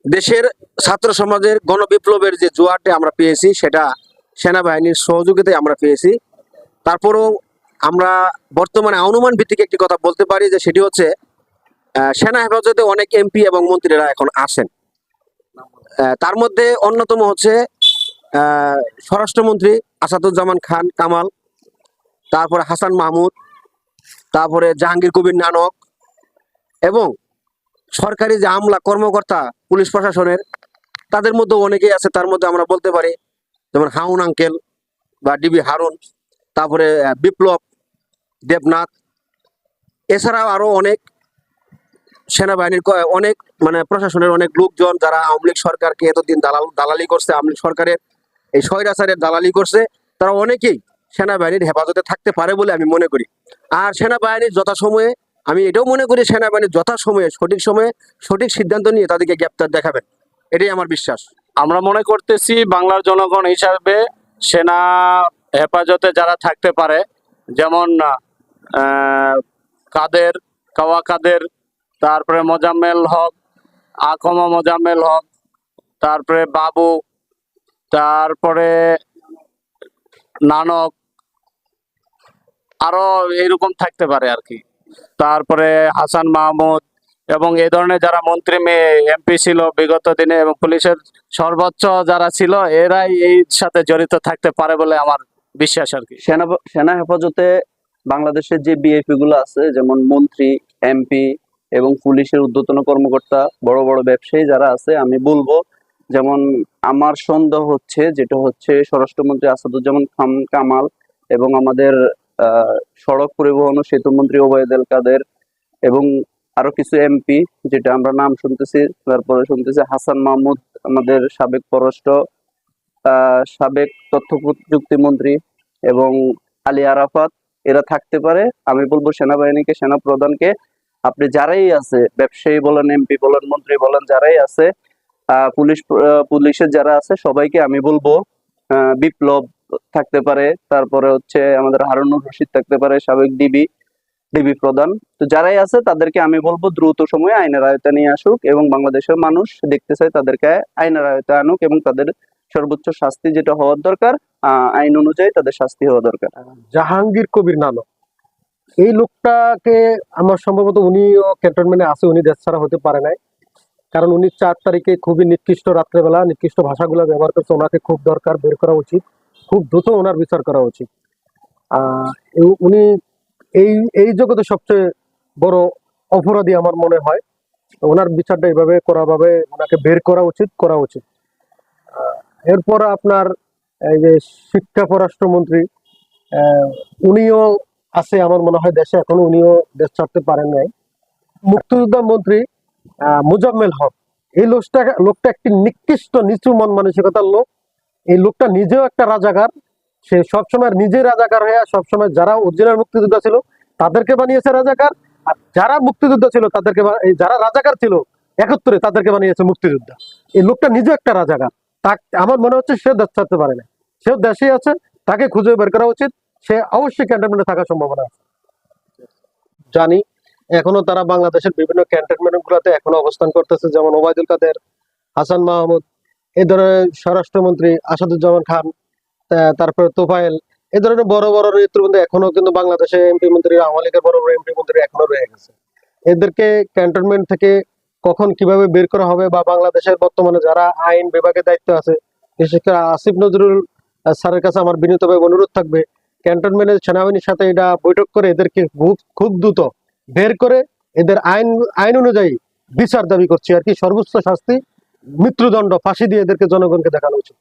দেশের ছাত্র সমাজের গণবিপ্লবের যে জোয়ারটা আমরা পেয়েছি সেটা সেনাবাহিনীর সহযোগিতায় আমরা পেয়েছি। তারপরেও আমরা বর্তমানে অনুমান ভিত্তিক একটি কথা বলতে পারি যে সেটি হচ্ছে সেনা হেফাজতে অনেক এমপি এবং মন্ত্রীরা এখন আছেন। তার মধ্যে অন্যতম হচ্ছে স্বরাষ্ট্রমন্ত্রী আসাদুজ্জামান খান কামাল, তারপরে হাসান মাহমুদ, তারপরে জাহাঙ্গীর কবির নানক এবং সরকারি যে আমলা কর্মকর্তা পুলিশ প্রশাসনের তাদের মধ্যে অনেকেই আছে। তার মধ্যে আমরা বলতে পারি যেমন হাউন আঙ্কেল বা ডিবি হারুন, তারপরে বিপ্লব দেবনাথ, এছাড়াও আরো অনেক সেনাবাহিনীর অনেক প্রশাসনের অনেক লোকজন যারা আওয়ামী লীগ সরকারকে এতদিন দালালি করছে, আওয়ামী লীগ সরকারের এই স্বৈরাচারের দালালি করছে, তারা অনেকেই সেনাবাহিনীর হেফাজতে থাকতে পারে বলে আমি মনে করি। আর সেনাবাহিনীর যথাসময়ে, আমি এটাও মনে করি সেনাবাহিনীর যথাসময়ে সঠিক সময়ে সঠিক সিদ্ধান্ত নিয়ে তাদেরকে গ্রেপ্তার দেখাবেন, এটাই আমার বিশ্বাস। আমরা মনে করতেছি বাংলার জনগণ হিসাবে সেনা হেফাজতে যারা থাকতে পারে, যেমন কাদের, কাওয়া কাদের, তারপরে মোজাম্মেল হক, আকমা মোজাম্মেল হক, তারপরে বাবু, তারপরে নানক, আরো এরকম থাকতে পারে আর কি। তারপরে হাসান মাহমুদ এবং এই ধরনের যারা মন্ত্রী এমপি ছিল বিগত দিনে এবং পুলিশের সর্বোচ্চ যারা ছিল, এরাই এই সাথে জড়িত থাকতে পারে বলে আমার বিশ্বাস আর কি। সেনা হেফাজতে বাংলাদেশের যে বিএপি গুলো আছে, যেমন মন্ত্রী, এমপি এবং পুলিশের ঊর্ধ্বতন কর্মকর্তা, বড় বড় ব্যবসায়ী যারা আছে, আমি বলবো যেমন আমার সন্দেহ হচ্ছে যেটা হচ্ছে স্বরাষ্ট্রমন্ত্রী আসাদুজ্জামান খান কামাল এবং আমাদের সড়ক পরিবহন ও সেতু মন্ত্রী ওবায়দুল কাদের এবং আরো কিছু এমপি যেটা আমরা নাম শুনতেছি, তারপরে শুনতেছি হাসান মাহমুদ, আমাদের সাবেক পররাষ্ট্র সাবেক তথ্য প্রযুক্তি মন্ত্রী এবং আলী আরাফাত, এরা থাকতে পারে। আমি বলবো সেনাবাহিনীকে, সেনা প্রধানকে, আপনি যারাই আছে, ব্যবসায়ী বলেন, এমপি বলেন, মন্ত্রী বলেন, যারাই আছে, পুলিশের যারা আছে সবাইকে আমি বলবো, বিপ্লব থাকতে পারে, তারপরে হচ্ছে আমাদের হারুনুর রশিদ থাকতে পারে, সাবেক ডিবি প্রধান, তো যারাই আছে তাদেরকে আমি বলবো দ্রুত সময়ে আইনের আওতায় নিয়ে আসুক এবং বাংলাদেশের মানুষ দেখতে চায় তাদেরকে আইনের আওতায় আনুক এবং তাদের সর্বোচ্চ শাস্তি যেটা হওয়ার দরকার, আইন অনুযায়ী তাদের শাস্তি হওয়া দরকার। জাহাঙ্গীর কবির নানক, এই লোকটাকে আমার সম্ভবত উনিও ক্যান্টনমেন্টে আছে, উনি দেশ ছাড়া হতে পারে নাই, কারণ উনি 4 তারিখে খুবই নিকৃষ্ট রাত্রেবেলা নিকৃষ্ট ভাষাগুলো ব্যবহার করছে। ওনাকে খুব দরকার বের করা উচিত, খুব দ্রুত ওনার বিচার করা উচিত। উনি এই এই জগতে সবচেয়ে বড় অপরাধী আমার মনে হয়। ওনার বিচারটা এইভাবে ভাবে ওনাকে বের করা উচিত। এরপর আপনার এই যে শিক্ষা পররাষ্ট্রমন্ত্রী, উনিও আছে আমার মনে হয় দেশে, এখনো উনিও দেশ ছাড়তে পারেন নাই। মুক্তিযোদ্ধা মন্ত্রী মোজাম্মেল হক, এই লোকটা একটি নিকৃষ্ট নিচু মন মানসিকতার লোক। এই লোকটা নিজেও একটা রাজাকার, সে সবসময় নিজে রাজাকার হয়ে সবসময় যারা অরিজিনাল মুক্তিযোদ্ধা ছিল তাদেরকে বানিয়েছে রাজাকার, আর যারা মুক্তিযোদ্ধা ছিল তাদেরকে, যারা রাজাকার ছিল 71 তাদেরকে বানিয়েছে মুক্তিযোদ্ধা। এই লোকটা নিজে একটা রাজাকার, আমার মনে হচ্ছে সে দেশ ছাড়তে পারে না, সেও দেশে আছে, তাকে খুঁজে বের করা উচিত। সে অবশ্যই ক্যান্টনমেন্টে থাকার সম্ভাবনা আছে। জানি এখনো তারা বাংলাদেশের বিভিন্ন ক্যান্টনমেন্ট গুলাতে এখনো অবস্থান করতেছে, যেমন ওবায়দুল কাদের, হাসান মাহমুদ, এই ধরনের স্বরাষ্ট্রমন্ত্রী আসাদুজ্জামান খান, তারপরে তোফায়েল, এই ধরনের বড় বড় নেতৃবৃন্দ এখনো কিন্তু বাংলাদেশে এমপি মন্ত্রী, আওয়ামী লীগের বড় বড় এমপি মন্ত্রী এখনো রয়ে গেছে। এদেরকে ক্যান্টনমেন্ট থেকে কখন কিভাবে বের করা হবে, বা বাংলাদেশের বর্তমানে যারা আইন বিভাগের দায়িত্ব আছে, বিশেষ করে আসিফ নজরুল স্যারের কাছে আমার বিনীতভাবে অনুরোধ থাকবে, ক্যান্টনমেন্টের সেনাবাহিনীর সাথে এটা বৈঠক করে এদেরকে খুব দ্রুত বের করে এদের আইন অনুযায়ী বিচার দাবি করছি আর কি। সর্বোচ্চ শাস্তি, মৃত্যুদণ্ড, ফাঁসি দিয়ে এদেরকে জনগণকে দেখানো উচিত।